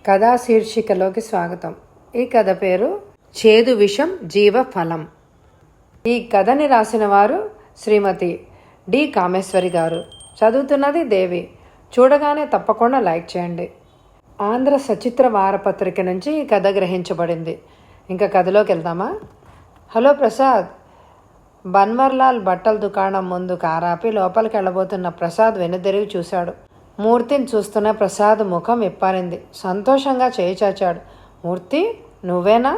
కథా శీర్షికలోకి స్వాగతం. ఈ కథ పేరు చేదు విషం జీవ ఫలం. ఈ కథని రాసిన వారు శ్రీమతి డి కామేశ్వరి గారు. చదువుతున్నది దేవి. చూడగానే తప్పకుండా లైక్ చేయండి. ఆంధ్ర సచిత్ర వారపత్రిక నుంచి ఈ కథ గ్రహించబడింది. ఇంకా కథలోకి వెళ్దామా? హలో ప్రసాద్. బన్వర్లాల్ బట్టల దుకాణం ముందు కారాపి లోపలికి వెళ్ళబోతున్న ప్రసాద్ వెనుదిరిగి చూశాడు. మూర్తిని చూస్తున్న ప్రసాద్ ముఖం విప్పారింది. సంతోషంగా చేయి చాచాడు. మూర్తి, నువ్వేనా?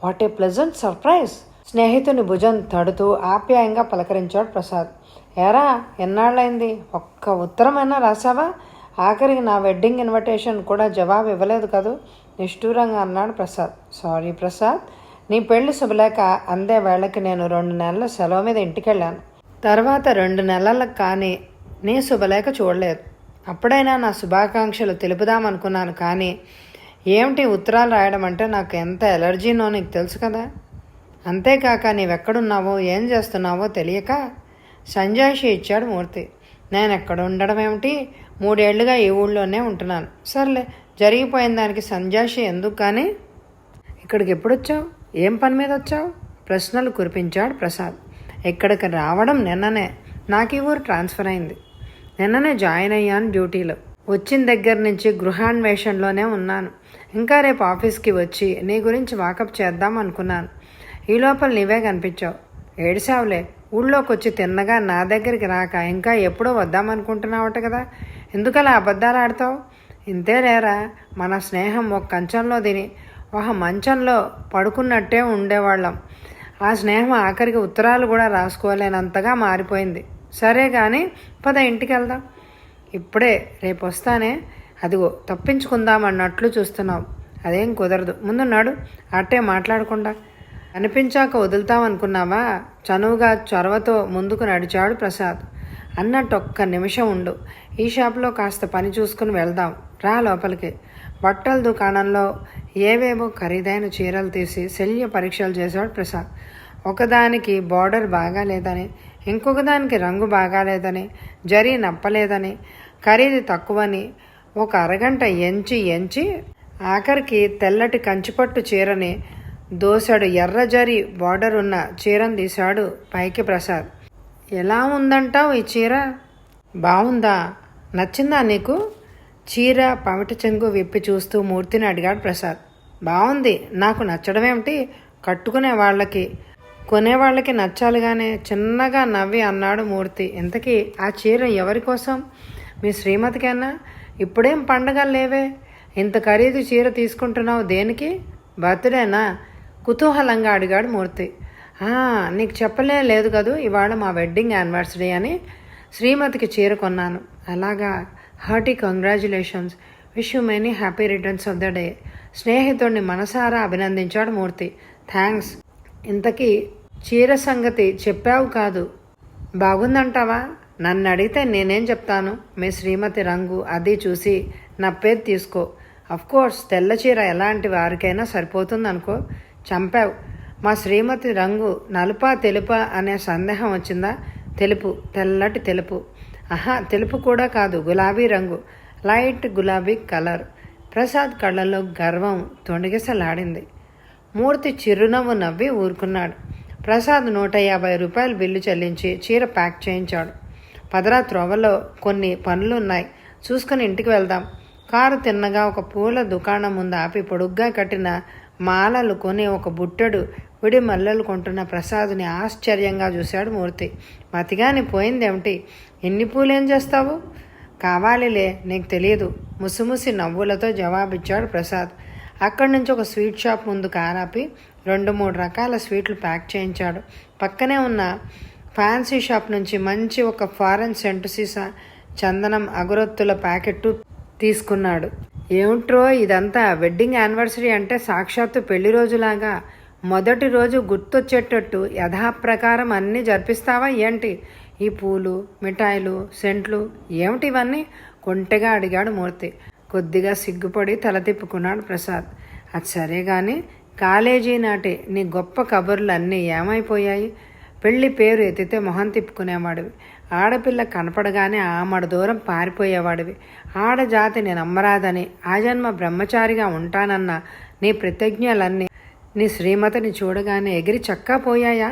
What a pleasant surprise. స్నేహితుని భుజం తడుతూ ఆప్యాయంగా పలకరించాడు ప్రసాద్. ఏరా, ఎన్నాళ్ళైంది? ఒక్క ఉత్తరమైనా రాసావా? ఆఖరికి నా వెడ్డింగ్ ఇన్విటేషన్ కూడా జవాబు ఇవ్వలేదు కదూ, నిష్ఠూరంగా అన్నాడు ప్రసాద్. సారీ ప్రసాద్, నీ పెళ్లి శుభలేఖ అందే వేళకి నేను 2 నెలల సెలవు మీద ఇంటికెళ్ళాను. తర్వాత 2 నెలలకు కానీ నీ శుభలేఖ చూడలేదు. అప్పుడైనా నా శుభాకాంక్షలు తెలుపుదామనుకున్నాను, కానీ ఏమిటి ఉత్తరాలు రాయడం అంటే నాకు ఎంత ఎలర్జీనో నీకు తెలుసు కదా. అంతేకాక నీవెక్కడున్నావో ఏం చేస్తున్నావో తెలియక సంజాయిషి ఇచ్చాడు మూర్తి. నేను ఎక్కడ ఉండడం ఏమిటి, 3 ఏళ్లుగా ఈ ఊళ్ళోనే ఉంటున్నాను. సర్లే, జరిగిపోయిన దానికి సంజాయిషి ఎందుకు, కానీ ఇక్కడికి ఎప్పుడు వచ్చావు? ఏం పని మీద వచ్చావు? ప్రశ్నలు కురిపించాడు ప్రసాద్. ఇక్కడికి రావడం నిన్ననే. నాకు ఈ ఊరు ట్రాన్స్ఫర్ అయింది. నిన్ననే జాయిన్ అయ్యాను డ్యూటీలో. వచ్చిన దగ్గర నుంచి గృహాన్వేషణలోనే ఉన్నాను. ఇంకా రేపు ఆఫీస్కి వచ్చి నీ గురించి వాకప్ చేద్దాం అనుకున్నాను. ఈ లోపల నీవే కనిపించావు. ఏడిసావులే. ఊళ్ళోకి వచ్చి తిన్నగా నా దగ్గరికి రాక ఇంకా ఎప్పుడో వద్దామనుకుంటున్నావట కదా. ఎందుకలా అబద్ధాలు ఆడతావు? ఇంతే లేరా, మన స్నేహం ఒక కంచంలో తిని ఒక మంచంలో పడుకున్నట్టే ఉండేవాళ్ళం. ఆ స్నేహం ఆఖరికి ఉత్తరాలు కూడా రాసుకోలేనంతగా మారిపోయింది. సరే కానీ పద, ఇంటికి వెళ్దాం. ఇప్పుడే, రేపు వస్తానే. అదిగో తప్పించుకుందాం అన్నట్లు చూస్తున్నావు. అదేం కుదరదు. ముందు నాడు అట్టే మాట్లాడకుండా అనిపించాక వదులుతామనుకున్నావా? చనువుగా చొరవతో ముందుకు నడిచాడు ప్రసాద్. అన్నట్టు ఒక్క నిమిషం ఉండు. ఈ షాప్లో కాస్త పని చూసుకుని వెళ్దాం. రా లోపలికి. బట్టల దుకాణంలో ఏవేవో ఖరీదైన చీరలు తీసి శల్య పరీక్షలు చేశాడు ప్రసాద్. ఒకదానికి బార్డర్ బాగాలేదని, ఇంకొక దానికి రంగు బాగాలేదని, జరీ నప్పలేదని, ఖరీదు తక్కువని ఒక అరగంట ఎంచి ఆఖరికి తెల్లటి కంచిపట్టు చీరని, దోసెడు ఎర్ర జరీ బార్డర్ ఉన్న చీరను తీశాడు పైకి ప్రసాద్. ఎలా ఉందంటావు ఈ చీర? బాగుందా? నచ్చిందా నీకు? చీర పమిట చెంగు విప్పి చూస్తూ మూర్తిని అడిగాడు ప్రసాద్. బాగుంది. నాకు నచ్చడమేమిటి, కట్టుకునే వాళ్ళకి కొనేవాళ్ళకి నచ్చాలిగానే చిన్నగా నవ్వి అన్నాడు మూర్తి. ఇంతకీ ఆ చీర ఎవరి కోసం? మీ శ్రీమతికైనా? ఇప్పుడేం పండగలు లేవే, ఇంత ఖరీదు చీర తీసుకుంటున్నావు దేనికి? బర్త్డేనా? కుతూహలంగా అడిగాడు మూర్తి. నీకు చెప్పలే లేదు కదూ, ఇవాళ మా వెడ్డింగ్ యానివర్సరీ అని శ్రీమతికి చీర కొన్నాను. అలాగా, hearty congratulations. Wish you many happy returns of the day. స్నేహితుడిని మనసారా అభినందించాడు మూర్తి. థ్యాంక్స్. ఇంతకీ చీర సంగతి చెప్పావు కాదు, బాగుందంటావా? నన్ను అడిగితే నేనేం చెప్తాను? మీ శ్రీమతి రంగు అది చూసి నప్పేది తీసుకో. అఫ్కోర్స్ తెల్ల చీర ఎలాంటి వారికైనా సరిపోతుంది అనుకో. చంపావు. మా శ్రీమతి రంగు నలుపా తెలుపా అనే సందేహం వచ్చిందా? తెలుపు, తెల్లటి తెలుపు. తెలుపు కూడా కాదు, గులాబీ రంగు, లైట్ గులాబీ కలర్. ప్రసాద్ కళ్ళలో గర్వం తొణిగిసలాడింది. మూర్తి చిరునవ్వు నవ్వి ఊరుకున్నాడు. ప్రసాద్ 150 రూపాయలు బిల్లు చెల్లించి చీర ప్యాక్ చేయించాడు. పదరా, త్రోవలో కొన్ని పనులున్నాయి, చూసుకుని ఇంటికి వెళ్దాం. కారు తిన్నగా ఒక పూల దుకాణం ముందు ఆపి పొడుగ్గా కట్టిన మాలలు కొని ఒక బుట్టెడు విడి మల్లెలు కొంటున్న ప్రసాద్ని ఆశ్చర్యంగా చూశాడు మూర్తి. మతిగాని పోయిందేమిటి? ఎన్ని పూలేం చేస్తావు? కావాలిలే, నీకు తెలియదు. ముసిముసి నవ్వులతో జవాబిచ్చాడు ప్రసాద్. అక్కడి నుంచి ఒక స్వీట్ షాప్ ముందు కారాపి 2-3 రకాల స్వీట్లు ప్యాక్ చేయించాడు. పక్కనే ఉన్న ఫ్యాన్సీ షాప్ నుంచి మంచి ఒక ఫారెన్ సెంటు సీసా, చందనం, అగరొత్తుల ప్యాకెట్టు తీసుకున్నాడు. ఏమిట్రో ఇదంతా? వెడ్డింగ్ యానివర్సరీ అంటే సాక్షాత్తు పెళ్లి రోజులాగా మొదటి రోజు గుర్తొచ్చేటట్టు యథాప్రకారం అన్నీ జరిపిస్తావా ఏంటి? ఈ పూలు, మిఠాయిలు, సెంట్లు ఏమిటి ఇవన్నీ? కొంటెగా అడిగాడు మూర్తి. కొద్దిగా సిగ్గుపడి తల తిప్పుకున్నాడు ప్రసాద్. అది సరే కానీ కాలేజీ నాటి నీ గొప్ప కబుర్లు అన్నీ ఏమైపోయాయి? పెళ్లి పేరు ఎత్తితే మొహం తిప్పుకునేవాడివి. ఆడపిల్ల కనపడగానే ఆమడ దూరం పారిపోయేవాడివి. ఆడజాతిని నమ్మరాదని ఆజన్మ బ్రహ్మచారిగా ఉంటానన్న నీ ప్రతిజ్ఞలన్నీ నీ శ్రీమతిని చూడగానే ఎగిరి చక్కా పోయాయా?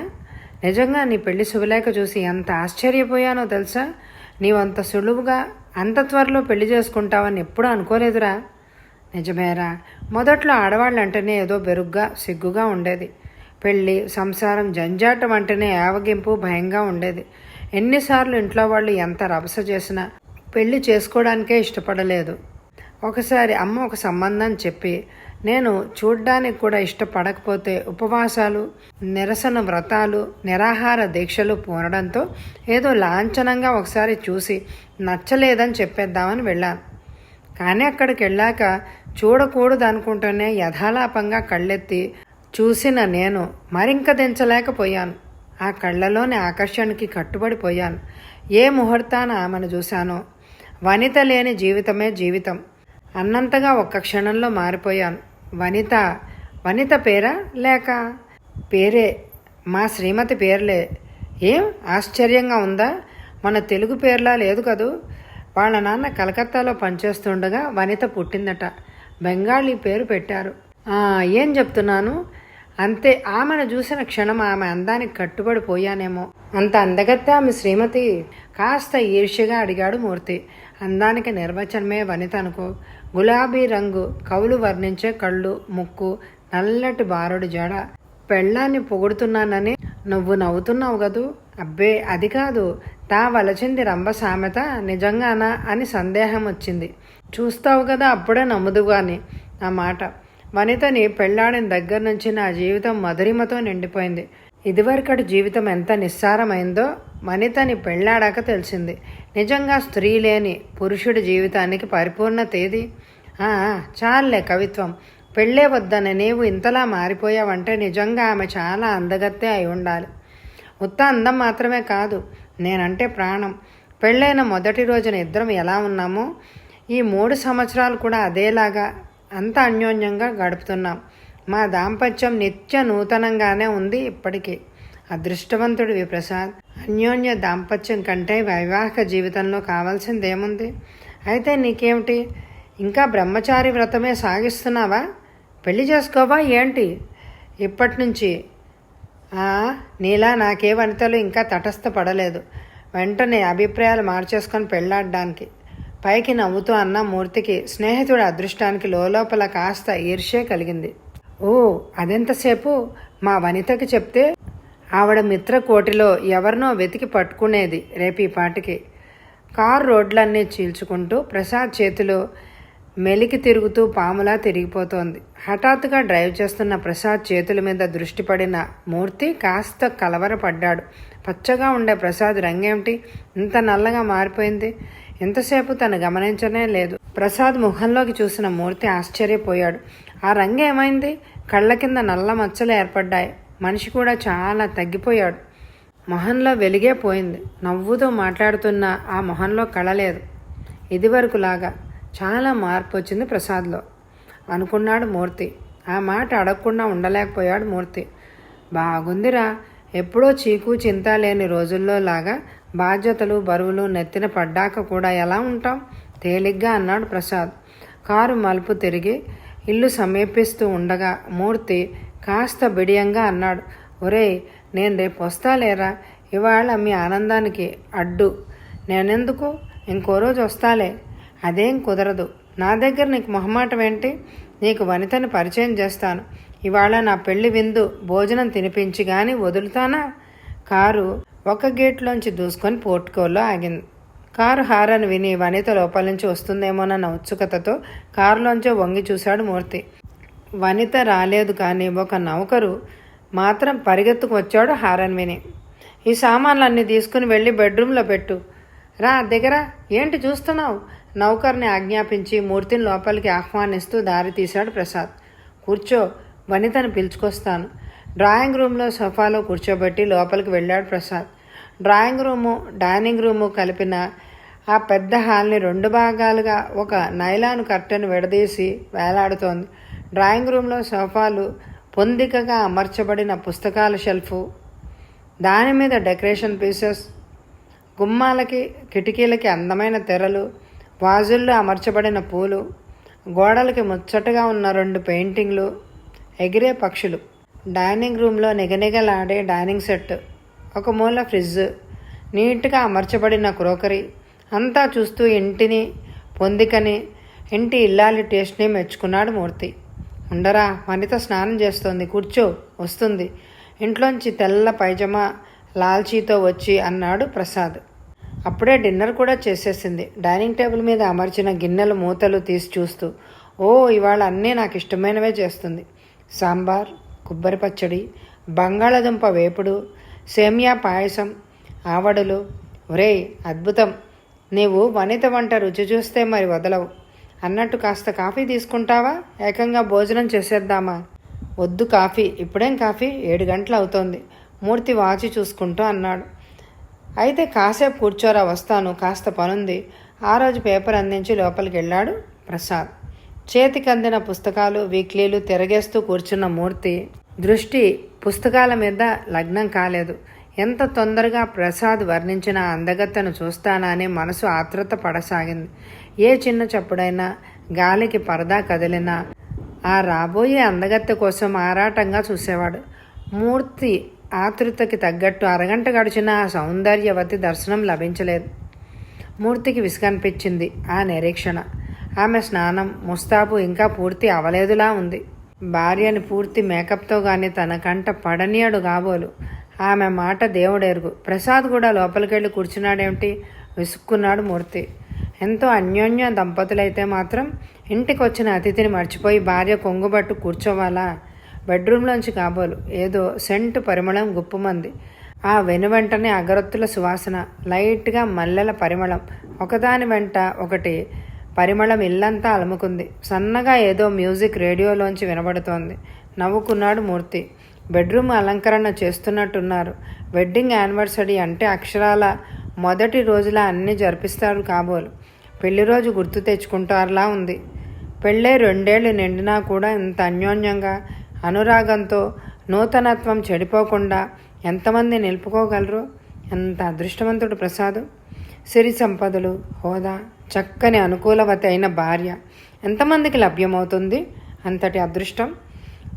నిజంగా నీ పెళ్లి శుభలేఖ చూసి ఎంత ఆశ్చర్యపోయానో తెలుసా? నీవంత సులువుగా అంత త్వరలో పెళ్లి చేసుకుంటావని ఎప్పుడూ అనుకోలేదురా. నిజమేరా, మొదట్లో ఆడవాళ్ళంటేనే ఏదో బెరుగ్గా సిగ్గుగా ఉండేది. పెళ్ళి సంసారం జంజాటం అంటేనే యావగింపు భయంగా ఉండేది. ఎన్నిసార్లు ఇంట్లో వాళ్ళు ఎంత రభస చేసినా పెళ్లి చేసుకోవడానికే ఇష్టపడలేదు. ఒకసారి అమ్మ ఒక సంబంధం చెప్పి నేను చూడ్డానికి కూడా ఇష్టపడకపోతే ఉపవాసాలు, నిరసన వ్రతాలు, నిరాహార దీక్షలు పూనడంతో ఏదో లాంఛనంగా ఒకసారి చూసి నచ్చలేదని చెప్పేద్దామని వెళ్ళాను. కానీ అక్కడికి వెళ్ళాక చూడకూడదు అనుకుంటూనే యథాలాపంగా కళ్ళెత్తి చూసిన నేను మరింక దించలేకపోయాను. ఆ కళ్ళలోని ఆకర్షణకి కట్టుబడిపోయాను. ఏ ముహూర్తాన ఆమెను చూశానో వనిత లేని జీవితమే జీవితం అన్నంతగా ఒక్క క్షణంలో మారిపోయాను. వనిత పేరా లేక? పేరే, మా శ్రీమతి పేర్లే. ఏం ఆశ్చర్యంగా ఉందా? మన తెలుగు పేర్లా లేదు కదూ. వాళ్ళ నాన్న కలకత్తాలో పనిచేస్తుండగా వనిత పుట్టిందట. బెంగాలీ పేరు పెట్టారు. ఏం చెప్తున్నాను? అంతే. ఆమెను చూసిన క్షణం ఆమె అందానికి కట్టుబడిపోయానేమో. అంత అందగత్తే ఆమె శ్రీమతి? కాస్త ఈర్ష్యగా అడిగాడు మూర్తి. అందానికి నిర్వచనమే వనిత అనుకో. గులాబీ రంగు, కవులు వర్ణించే కళ్ళు, ముక్కు, నల్లటి బారుడు జడ. పెళ్ళాన్ని పొగుడుతున్నానని నువ్వు నవ్వుతున్నావు కదూ. అబ్బే అది కాదు. తా వలచింది రంభ సామెత నిజంగానా అని సందేహం వచ్చింది. చూస్తావు కదా అప్పుడే నమ్ముదుగాని నా మాట. వనితని పెళ్లాడిన దగ్గర నుంచి నా జీవితం మధురిమతో నిండిపోయింది. ఇదివరకటి జీవితం ఎంత నిస్సారమైందో వనితని పెళ్లాడాక తెలిసింది. నిజంగా స్త్రీ లేని పురుషుడి జీవితానికి పరిపూర్ణత ఏది? చాలే కవిత్వం. పెళ్ళే వద్దనే నీవు ఇంతలా మారిపోయావంటే నిజంగా ఆమె చాలా అందగత్తే అయి ఉండాలి. ఉత్త అందం మాత్రమే కాదు, నేనంటే ప్రాణం. పెళ్ళైన మొదటి రోజున ఇద్దరం ఎలా ఉన్నామో ఈ 3 సంవత్సరాలు కూడా అదేలాగా అంత అన్యోన్యంగా గడుపుతున్నాం. మా దాంపత్యం నిత్య నూతనంగానే ఉంది ఇప్పటికీ. అదృష్టవంతుడివి ప్రసాద్. అన్యోన్య దాంపత్యం కంటే వైవాహిక జీవితంలో కావాల్సిందేముంది? అయితే నీకేమిటి, ఇంకా బ్రహ్మచారి వ్రతమే సాగిస్తున్నావా? పెళ్లి చేసుకోవా ఏంటి ఇప్పటి నుంచి? నీలా నాకే వనితలు ఇంకా తటస్థపడలేదు. వెంటనే అభిప్రాయాలు మార్చేసుకొని పెళ్లాడడానికి. పైకి నవ్వుతూ అన్న మూర్తికి స్నేహితుడి అదృష్టానికి లోపల కాస్త ఈర్ష్యే కలిగింది. ఓ అదెంతసేపు? మా వనితకి చెప్తే ఆవిడ మిత్రకోటిలో ఎవరినో వెతికి పట్టుకునేది రేపు ఈ పాటికి. కారు రోడ్లన్నీ చీల్చుకుంటూ ప్రసాద్ చేతిలో మెలికి తిరుగుతూ పాములా తిరిగిపోతోంది. హఠాత్తుగా డ్రైవ్ చేస్తున్న ప్రసాద్ చేతుల మీద దృష్టి పడిన మూర్తి కాస్త కలవరపడ్డాడు. పచ్చగా ఉండే ప్రసాద్ రంగేమిటి ఇంత నల్లగా మారిపోయింది? ఎంతసేపు తను గమనించనే లేదు. ప్రసాద్ ముఖంలోకి చూసిన మూర్తి ఆశ్చర్యపోయాడు. ఆ రంగు ఏమైంది? కళ్ళ కింద నల్ల మచ్చలు ఏర్పడ్డాయి. మనిషి కూడా చాలా తగ్గిపోయాడు. మొహంలో వెలిగే పోయింది. నవ్వుతూ మాట్లాడుతున్న ఆ మొహంలో కళలేదు. ఇదివరకులాగా చాలా మార్పు వచ్చింది ప్రసాద్లో అనుకున్నాడు మూర్తి. ఆ మాట అడగకుండా ఉండలేకపోయాడు మూర్తి. బాగుందిరా, ఎప్పుడో చీకు చింత లేని రోజుల్లో లాగా బాధ్యతలు బరువులు నెత్తిన పడ్డాక కూడా ఎలా ఉంటాం తేలిగ్గా అన్నాడు ప్రసాద్. కారు మలుపు తిరిగి ఇల్లు సమీపిస్తూ ఉండగా మూర్తి కాస్త బిడియంగా అన్నాడు. ఒరేయ్, నేను రేపు వస్తాలేరా, ఇవాళ మీ ఆనందానికి అడ్డు. నేనెందుకు, ఇంకో రోజు వస్తాలే. అదేం కుదరదు. నా దగ్గర నీకు మొహమాటం ఏంటి? నీకు వనితని పరిచయం చేస్తాను. ఇవాళ నా పెళ్లి విందు భోజనం తినిపించి గాని వదులుతానా? కారు ఒక గేట్లోంచి దూసుకొని పోర్టుకోల్లో ఆగింది. కారు హారన్ విని వనిత లోపల నుంచి వస్తుందేమోనన్న ఉత్సుకతతో కారులోంచే వంగి చూశాడు మూర్తి. వనిత రాలేదు, కానీ ఒక నౌకరు మాత్రం పరిగెత్తుకు వచ్చాడు హారన్ విని. ఈ సామాన్లన్నీ తీసుకుని వెళ్ళి బెడ్రూమ్లో పెట్టు. రా దగ్గర ఏంటి చూస్తున్నావు? నౌకర్ని ఆజ్ఞాపించి మూర్తిని లోపలికి ఆహ్వానిస్తూ దారి తీశాడు ప్రసాద్. కూర్చో, వనితను పిలుచుకొస్తాను. డ్రాయింగ్ రూమ్లో సోఫాలో కూర్చోబెట్టి లోపలికి వెళ్ళాడు Prasad. Drawing room dining room కలిపిన ఆ పెద్ద హాల్ని 2 భాగాలుగా ఒక నైలాన్ కర్టెన్ విడదీసి వేలాడుతోంది. డ్రాయింగ్ రూమ్లో సోఫాలు, పొందికగా అమర్చబడిన పుస్తకాల షెల్ఫు, దాని మీద డెకరేషన్ పీసెస్, గుమ్మాలకి కిటికీలకి అందమైన తెరలు, వాజుల్లో అమర్చబడిన పూలు, గోడలకి ముచ్చటగా ఉన్న 2 పెయింటింగ్లు, ఎగిరే పక్షులు, డైనింగ్ రూమ్లో నిగనిగలాడే డైనింగ్ సెట్, ఒక మూల ఫ్రిడ్జ్, నీట్గా అమర్చబడిన క్రోకరీ అంతా చూస్తూ ఇంటిని పొందికని ఇంటి ఇల్లాలి టేస్ట్ని మెచ్చుకున్నాడు మూర్తి. ఉండరా, వనిత స్నానం చేస్తోంది, కూర్చో, వస్తుంది. ఇంట్లోంచి తెల్ల పైజమా లాల్చీతో వచ్చి అన్నాడు ప్రసాద్. అప్పుడే డిన్నర్ కూడా చేసేసింది. డైనింగ్ టేబుల్ మీద అమర్చిన గిన్నెలు మూతలు తీసి చూస్తూ, ఓ ఇవాళ అన్నీ నాకు ఇష్టమైనవే చేస్తుంది. సాంబార్, కొబ్బరి పచ్చడి, బంగాళదుంప వేపుడు, సేమియా పాయసం, ఆవడలు. ఒరేయ్ అద్భుతం, నీవు వనిత వంట రుచి చూస్తే మరి వదలవు. అన్నట్టు కాస్త కాఫీ తీసుకుంటావా? ఏకంగా భోజనం చేసేద్దామా? వద్దు కాఫీ, ఇప్పుడేం కాఫీ, 7 గంటలు అవుతోంది. మూర్తి వాచి చూసుకుంటూ అన్నాడు. అయితే కాసేపు కూర్చోరా, వస్తాను, కాస్త పనుంది. ఆ రోజు పేపర్ అందించి లోపలికి వెళ్ళాడు ప్రసాద్. చేతికి అందిన పుస్తకాలు, వీక్లీలు తిరగేస్తూ కూర్చున్న మూర్తి దృష్టి పుస్తకాల మీద లగ్నం కాలేదు. ఎంత తొందరగా ప్రసాద్ వర్ణించిన అందగత్తెను చూస్తానా అని మనసు ఆత్రత పడసాగింది. ఏ చిన్న చప్పుడైనా, గాలికి పరదా కదిలినా ఆ రాబోయే అందగత్తె కోసం ఆరాటంగా చూసేవాడు. మూర్తి ఆతృతకి తగ్గట్టు అరగంట గడిచిన ఆ సౌందర్యవతి దర్శనం లభించలేదు. మూర్తికి విసుగనిపించింది ఆ నిరీక్షణ. ఆమె స్నానం, ముస్తాబు ఇంకా పూర్తి అవలేదులా ఉంది. భార్యని పూర్తి మేకప్తో గాని తన కంట పడనీయడు కాబోలు. ఆమె మాట దేవుడెరుగు. ప్రసాద్ కూడా లోపలికెళ్ళి కూర్చున్నాడేమిటి? విసుక్కున్నాడు మూర్తి. ఎంతో అన్యోన్య దంపతులైతే మాత్రం ఇంటికి వచ్చిన అతిథిని మర్చిపోయి భార్య కొంగుబట్టు కూర్చోవాలా? బెడ్రూమ్లోంచి కాబోలు ఏదో సెంటు పరిమళం గుప్పుమంది. ఆ వెనువెంటనే అగరొత్తుల సువాసన, లైట్గా మల్లెల పరిమళం, ఒకదాని వెంట ఒకటి పరిమళం ఇల్లంతా అలుముకుంది. సన్నగా ఏదో మ్యూజిక్ రేడియోలోంచి వినబడుతోంది. నవ్వుకున్నాడు మూర్తి. బెడ్రూమ్ అలంకరణ చేస్తున్నట్టున్నారు. వెడ్డింగ్ యానివర్సరీ అంటే అక్షరాల మొదటి రోజులా అన్నీ జరిపిస్తారు కాబోలు. పెళ్లి రోజు గుర్తు తెచ్చుకుంటారులా ఉంది. పెళ్ళే 2 ఏళ్ళు నిండినా కూడా ఇంత అన్యోన్యంగా, అనురాగంతో, నూతనత్వం చెడిపోకుండా ఎంతమంది నిలుపుకోగలరు? ఎంత అదృష్టవంతుడు ప్రసాదు. సిరి సంపదలు, హోదా, చక్కని అనుకూలవతి అయిన భార్య ఎంతమందికి లభ్యమవుతుంది అంతటి అదృష్టం?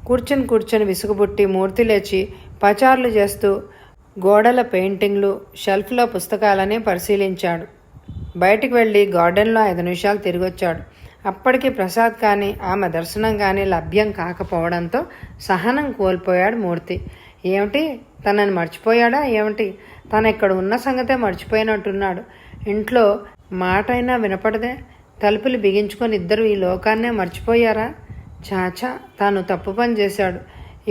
కూర్చుని విసుగుబుట్టి మూర్తి లేచి పచార్లు చేస్తూ గోడల పెయింటింగ్లు, షెల్ఫ్లో పుస్తకాలని పరిశీలించాడు. బయటికి వెళ్ళి గార్డెన్లో 5 నిమిషాలు తిరిగొచ్చాడు. అప్పటికి ప్రసాద్ కానీ ఆమె దర్శనం కానీ లభ్యం కాకపోవడంతో సహనం కోల్పోయాడు మూర్తి. ఏమిటి, తనని మర్చిపోయాడా ఏమిటి? తను ఇక్కడ ఉన్న సంగతే మర్చిపోయినట్టున్నాడు. ఇంట్లో మాటైనా వినపడదే. తలుపులు బిగించుకొని ఇద్దరు ఈ లోకాన్నే మర్చిపోయారా? చాచా, తాను తప్పు పని చేశాడు.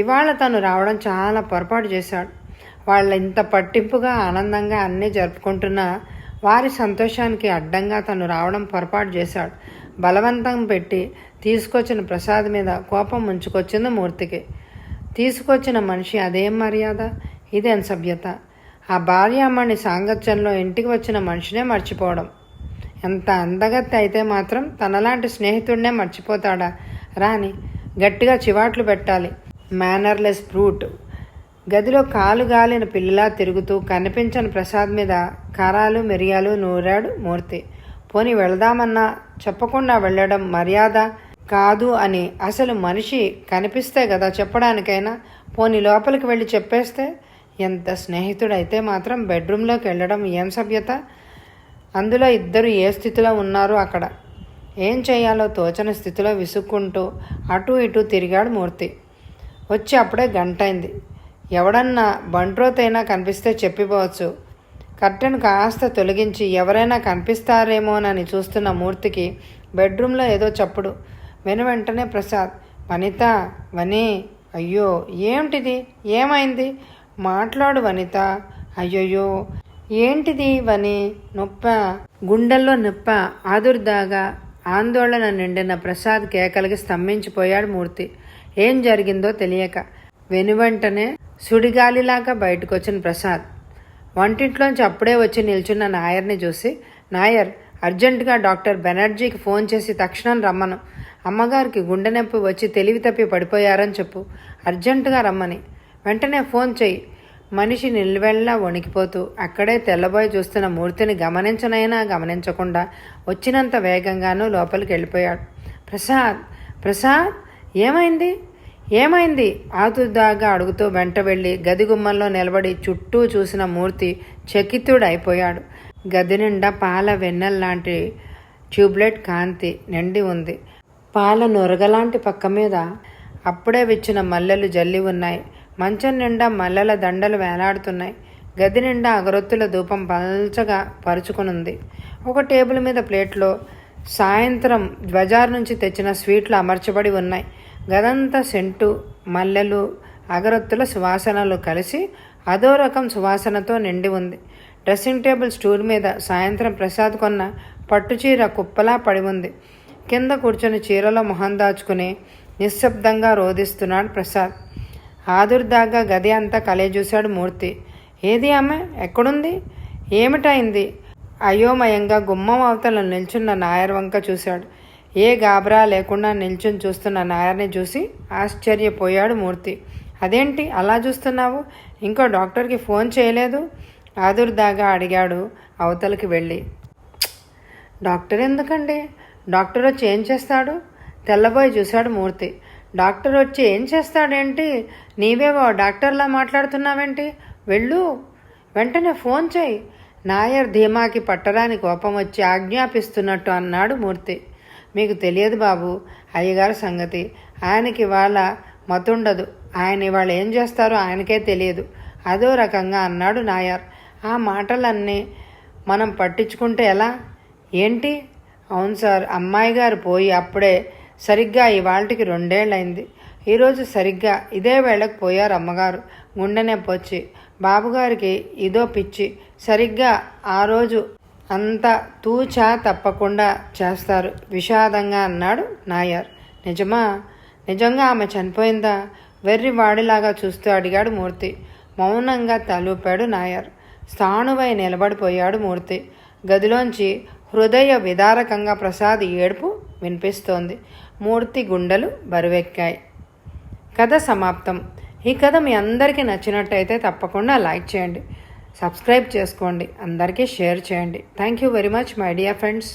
ఇవాళ తను రావడం చాలా పొరపాటు చేశాడు. వాళ్ళ ఇంత పట్టింపుగా ఆనందంగా అన్నీ జరుపుకుంటున్నా వారి సంతోషానికి అడ్డంగా తను రావడం పొరపాటు చేశాడు. బలవంతం పెట్టి తీసుకొచ్చిన ప్రసాద్ మీద కోపం ముంచుకొచ్చింది మూర్తికి. తీసుకొచ్చిన మనిషి అదేం మర్యాద, ఇదేం సభ్యత? ఆ భార్యామ్మని సాంగత్యంలో ఇంటికి వచ్చిన మనిషినే మర్చిపోవడం. ఎంత అందగత్తి అయితే మాత్రం తనలాంటి స్నేహితుడినే మర్చిపోతాడా? రాని గట్టిగా చివాట్లు పెట్టాలి. Mannerless brute. గదిలో కాలు గాలిన పిల్లలా తిరుగుతూ కనిపించని ప్రసాద్ మీద కారాలు మిరియాలు నూరాడు మూర్తి. పోని వెళదామన్నా చెప్పకుండా వెళ్ళడం మర్యాద కాదు అని అసలు మనిషి కనిపిస్తే కదా చెప్పడానికైనా. పోని లోపలికి వెళ్ళి చెప్పేస్తే? ఎంత స్నేహితుడైతే మాత్రం బెడ్రూమ్లోకి వెళ్ళడం ఏం సభ్యత? అందులో ఇద్దరు ఏ స్థితిలో ఉన్నారో అక్కడ. ఏం చేయాలో తోచని స్థితిలో విసుక్కుంటూ అటూ ఇటూ తిరిగాడు మూర్తి. వచ్చి అప్పుడే గంటైంది. ఎవడన్నా బంట్రోతైనా కనిపిస్తే చెప్పిపోవచ్చు. కర్టెన్ కాస్త తొలగించి ఎవరైనా కనిపిస్తారేమోనని చూస్తున్న మూర్తికి బెడ్రూమ్లో ఏదో చప్పుడు. వెంటనే ప్రసాద్, వనిత, వని. అయ్యో ఏమిటిది, ఏమైంది? మాట్లాడు వనిత. అయ్యయ్యో ఏంటిది వని? నొప్ప, గుండెల్లో నొప్ప. ఆదుర్దాగా ఆందోళన నిండిన ప్రసాద్ కేకలకి స్తంభించిపోయాడు మూర్తి. ఏం జరిగిందో తెలియక. వెనువెంటనే సుడిగాలిలాగా బయటకొచ్చిన ప్రసాద్ వంటింట్లోంచి అప్పుడే వచ్చి నిల్చున్న నాయర్ని చూసి, నాయర్, అర్జెంటుగా డాక్టర్ బెనర్జీకి ఫోన్ చేసి తక్షణం రమ్మను. అమ్మగారికి గుండె నొప్పి వచ్చి తెలివి తప్పి పడిపోయారని చెప్పు. అర్జెంటుగా రమ్మని. వెంటనే ఫోన్ చెయ్యి. మనిషి నిల్వెల్లా వణికిపోతూ అక్కడే తెల్లబోయి చూస్తున్న మూర్తిని గమనించనైనా గమనించకుండా వచ్చినంత వేగంగానూ లోపలికి వెళ్ళిపోయాడు. ప్రసాద్, ప్రసాద్, ఏమైంది, ఏమైంది ఆతుర్దాగా అడుగుతూ వెంట వెళ్ళి గది గుమ్మంలో నిలబడి చుట్టూ చూసిన మూర్తి చకితుడైపోయాడు. గది నిండా పాల వెన్నెల్లాంటి ట్యూబ్లైట్ కాంతి నిండి ఉంది. పాల నొరగలాంటి పక్క మీద అప్పుడే విచ్చిన మల్లెలు జల్లి ఉన్నాయి. మంచం నిండా మల్లెల దండలు వేలాడుతున్నాయి. గది నిండా అగరొత్తుల ధూపం పల్చగా పరుచుకునుంది. ఒక టేబుల్ మీద ప్లేట్లో సాయంత్రం బజార్ నుంచి తెచ్చిన స్వీట్లు అమర్చబడి ఉన్నాయి. గదంతా సెంటు, మల్లెలు, అగరొత్తుల సువాసనలు కలిసి అదో రకం సువాసనతో నిండి ఉంది. డ్రెస్సింగ్ టేబుల్ స్టూల్ మీద సాయంత్రం ప్రసాద్ కొన్న పట్టుచీర కుప్పలా పడి ఉంది. కింద కూర్చొని చీరలో మొహం దాచుకుని నిశ్శబ్దంగా రోధిస్తున్నాడు ప్రసాద్. ఆదుర్దాగా గది అంతా కలయజూశాడు మూర్తి. ఏది ఆమె, ఎక్కడుంది, ఏమిటైంది? అయోమయంగా గుమ్మం అవతల నిల్చున్న నాయర్ వంక చూశాడు. ఏ గాబరా లేకుండా నిల్చుని చూస్తున్న నాయర్ని చూసి ఆశ్చర్యపోయాడు మూర్తి. అదేంటి అలా చూస్తున్నావు, ఇంకో డాక్టర్కి ఫోన్ చేయలేదు? ఆదుర్దాగా అడిగాడు అవతలకి వెళ్ళి. డాక్టర్ ఎందుకండి, డాక్టర్ వచ్చి ఏం చేస్తాడు? తెల్లబోయి చూశాడు మూర్తి. డాక్టర్ వచ్చి ఏం చేస్తాడేంటి, నీవేవో డాక్టర్లా మాట్లాడుతున్నావేంటి? వెళ్ళు, వెంటనే ఫోన్ చేయి. నాయర్ ధీమాకి పట్టరాని కోపం వచ్చి ఆజ్ఞాపిస్తున్నట్టు అన్నాడు మూర్తి. మీకు తెలియదు బాబు అయ్యగారి సంగతి. ఆయనకి ఇవాళ మతుండదు. ఆయన ఇవాళ ఏం చేస్తారో ఆయనకే తెలియదు. అదో రకంగా అన్నాడు నాయర్. ఆ మాటలన్నీ మనం పట్టించుకుంటే ఎలా? ఏంటి? అవును సార్, అమ్మాయి గారు పోయి అప్పుడే సరిగ్గా ఇవాళకి 2 ఏళ్ళైంది. ఈరోజు సరిగ్గా ఇదే వేళకు పోయారు అమ్మగారు. గుండె నొప్పొచ్చి. బాబుగారికి ఇదో పిచ్చి. సరిగ్గా ఆ రోజు అంతా తూచా తప్పకుండా చేస్తారు విషాదంగా అన్నాడు నాయర్. నిజమా? నిజంగా ఆమె చనిపోయిందా? వెర్రి వాడిలాగా చూస్తూ అడిగాడు మూర్తి. మౌనంగా తలూపాడు నాయర్. స్థాణువై నిలబడిపోయాడు మూర్తి. గదిలోంచి హృదయ విదారకంగా ప్రసాద్ ఏడుపు వినిపిస్తోంది. మూర్తి గుండెలు బరువెక్కాయి. కథ సమాప్తం. ఈ కథ మీ అందరికీ నచ్చినట్టయితే తప్పకుండా లైక్ చేయండి, సబ్స్క్రైబ్ చేసుకోండి, అందరికీ షేర్ చేయండి. Thank you very much my dear friends.